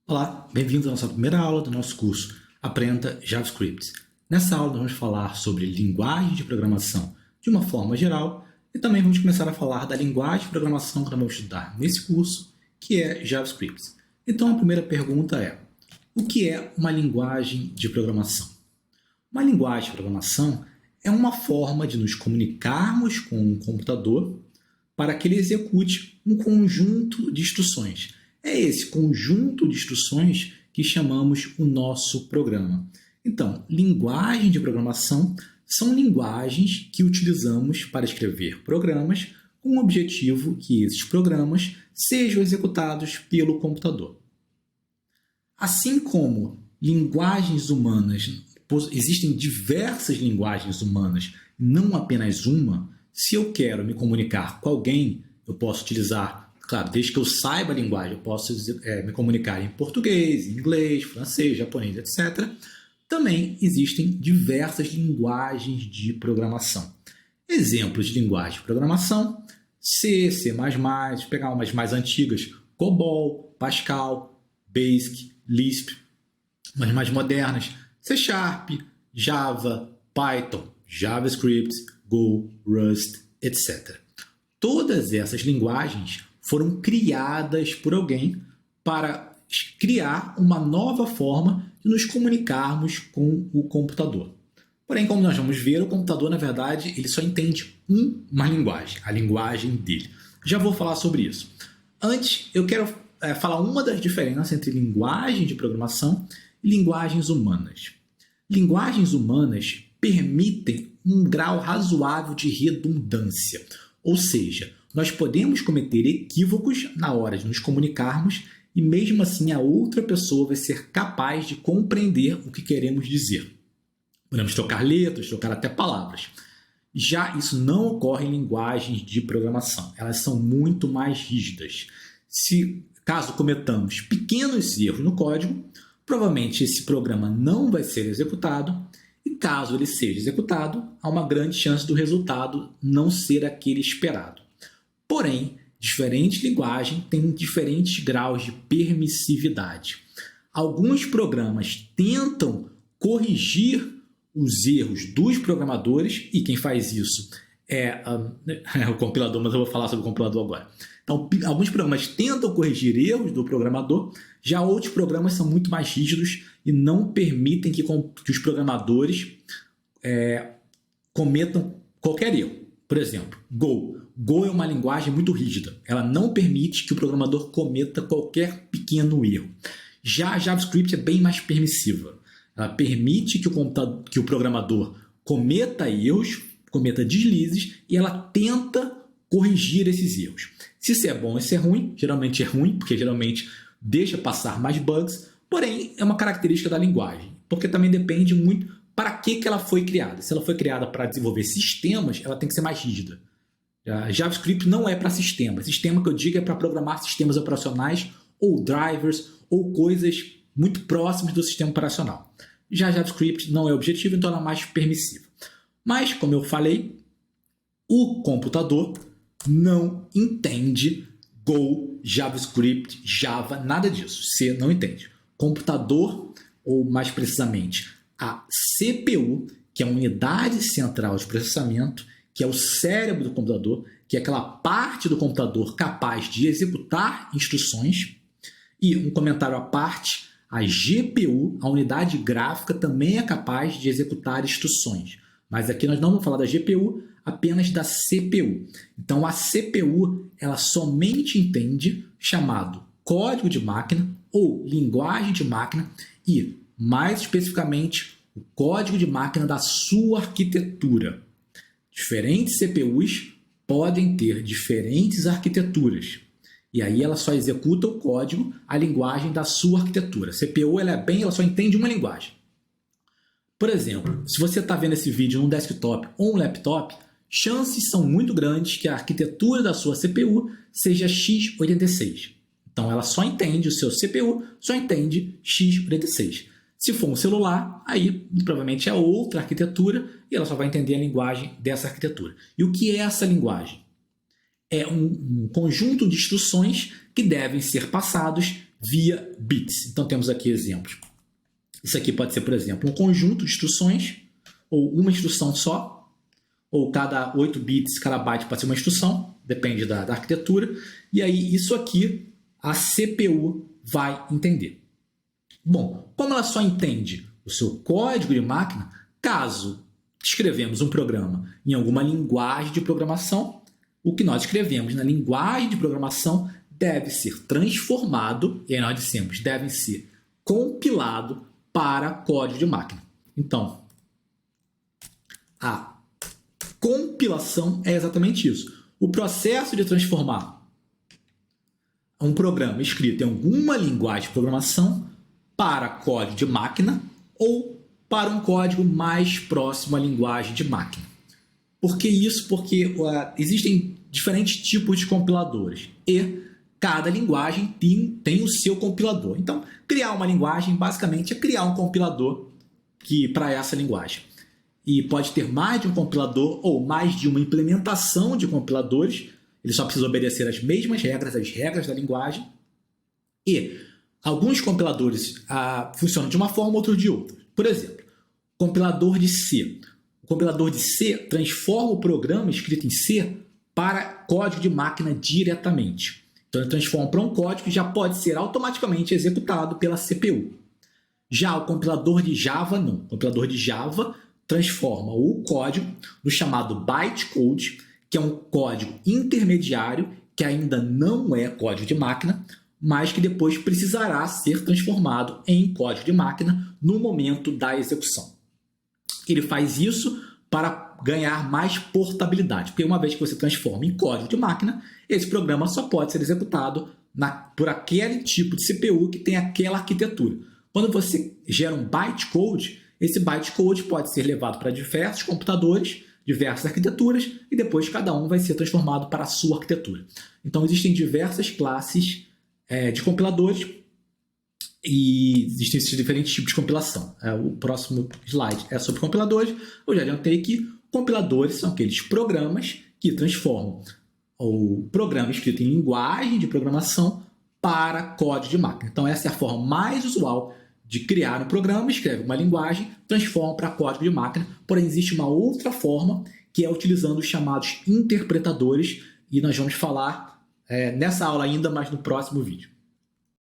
Olá, bem-vindo à nossa primeira aula do nosso curso Aprenda JavaScript. Nessa aula nós vamos falar sobre linguagem de programação de uma forma geral e também vamos começar a falar da linguagem de programação que nós vamos estudar nesse curso, que é JavaScript. Então a primeira pergunta é: o que é uma linguagem de programação? Uma linguagem de programação é uma forma de nos comunicarmos com um computador para que ele execute um conjunto de instruções. É esse conjunto de instruções que chamamos o nosso programa. Então, linguagem de programação são linguagens que utilizamos para escrever programas com o objetivo que esses programas sejam executados pelo computador. Assim como linguagens humanas, existem diversas linguagens humanas, não apenas uma. Se eu quero me comunicar com alguém, eu posso utilizar, claro, desde que eu saiba a linguagem, eu posso me comunicar em português, inglês, francês, japonês, etc. Também existem diversas linguagens de programação. Exemplos de linguagem de programação: C, C++, pegar umas mais antigas, COBOL, Pascal, Basic, Lisp, umas mais modernas, C#, Java, Python, JavaScript, Go, Rust, etc. Todas essas linguagens foram criadas por alguém para criar uma nova forma de nos comunicarmos com o computador. Porém, como nós vamos ver, o computador, na verdade, ele só entende uma linguagem, a linguagem dele. Já vou falar sobre isso. Antes, eu quero falar uma das diferenças entre linguagem de programação e linguagens humanas. Linguagens humanas permitem um grau razoável de redundância, ou seja, nós podemos cometer equívocos na hora de nos comunicarmos e mesmo assim a outra pessoa vai ser capaz de compreender o que queremos dizer. Podemos trocar letras, trocar até palavras. Já isso não ocorre em linguagens de programação. Elas são muito mais rígidas. Caso cometamos pequenos erros no código, provavelmente esse programa não vai ser executado e caso ele seja executado, há uma grande chance do resultado não ser aquele esperado. Porém, diferentes linguagens têm diferentes graus de permissividade. Alguns programas tentam corrigir os erros dos programadores, e quem faz isso é o compilador, mas eu vou falar sobre o compilador agora. Então, alguns programas tentam corrigir erros do programador, já outros programas são muito mais rígidos e não permitem que os programadores cometam qualquer erro. Por exemplo, Go. Go é uma linguagem muito rígida. Ela não permite que o programador cometa qualquer pequeno erro. Já a JavaScript é bem mais permissiva. Ela permite que o programador cometa erros, cometa deslizes, e ela tenta corrigir esses erros. Se isso é bom ou se é ruim, geralmente é ruim, porque geralmente deixa passar mais bugs, porém é uma característica da linguagem, porque também depende muito para que ela foi criada. Se ela foi criada para desenvolver sistemas, ela tem que ser mais rígida. A JavaScript não é para sistema. Sistema que eu digo é para programar sistemas operacionais ou drivers ou coisas muito próximas do sistema operacional. Já a JavaScript não é objetivo, então ela é mais permissiva. Mas, como eu falei, o computador não entende Go, JavaScript, Java, nada disso. Você não entende. Computador, ou mais precisamente, a CPU, que é a unidade central de processamento, que é o cérebro do computador, que é aquela parte do computador capaz de executar instruções. E um comentário à parte, a GPU, a unidade gráfica, também é capaz de executar instruções. Mas aqui nós não vamos falar da GPU, apenas da CPU. Então a CPU ela somente entende chamado código de máquina ou linguagem de máquina e, mais especificamente, o código de máquina da sua arquitetura. Diferentes CPUs podem ter diferentes arquiteturas. E aí ela só executa o código, a linguagem da sua arquitetura. A CPU ela só entende uma linguagem. Por exemplo, se você está vendo esse vídeo num desktop ou um laptop, chances são muito grandes que a arquitetura da sua CPU seja x86. Então ela só entende, o seu CPU só entende x86. Se for um celular, aí provavelmente é outra arquitetura e ela só vai entender a linguagem dessa arquitetura. E o que é essa linguagem? É um conjunto de instruções que devem ser passados via bits. Então temos aqui exemplos. Isso aqui pode ser, por exemplo, um conjunto de instruções, ou uma instrução só, ou cada 8 bits, cada byte pode ser uma instrução, depende da arquitetura. E aí isso aqui a CPU vai entender. Bom, como ela só entende o seu código de máquina, caso escrevemos um programa em alguma linguagem de programação, o que nós escrevemos na linguagem de programação deve ser transformado, e aí nós dissemos, deve ser compilado para código de máquina. Então, a compilação é exatamente isso. O processo de transformar um programa escrito em alguma linguagem de programação para código de máquina ou para um código mais próximo à linguagem de máquina. Por que isso? Porque existem diferentes tipos de compiladores e cada linguagem tem o seu compilador. Então, criar uma linguagem basicamente é criar um compilador para essa linguagem. E pode ter mais de um compilador ou mais de uma implementação de compiladores. Ele só precisa obedecer as mesmas regras, as regras da linguagem. E alguns compiladores funcionam de uma forma, outros de outra. Por exemplo, compilador de C. O compilador de C transforma o programa escrito em C para código de máquina diretamente. Então, ele transforma para um código que já pode ser automaticamente executado pela CPU. Já o compilador de Java, não. O compilador de Java transforma o código no chamado bytecode, que é um código intermediário, que ainda não é código de máquina, mas que depois precisará ser transformado em código de máquina no momento da execução. Ele faz isso para ganhar mais portabilidade, porque uma vez que você transforma em código de máquina, esse programa só pode ser executado por aquele tipo de CPU que tem aquela arquitetura. Quando você gera um bytecode, esse bytecode pode ser levado para diversos computadores, diversas arquiteturas, e depois cada um vai ser transformado para a sua arquitetura. Então existem diversas classes de compiladores e existem esses diferentes tipos de compilação. O próximo slide é sobre compiladores. Eu já adiantei que compiladores são aqueles programas que transformam o programa escrito em linguagem de programação para código de máquina. Então essa é a forma mais usual de criar um programa, escreve uma linguagem, transforma para código de máquina, porém existe uma outra forma que é utilizando os chamados interpretadores, e nós vamos falar nessa aula ainda, mas no próximo vídeo.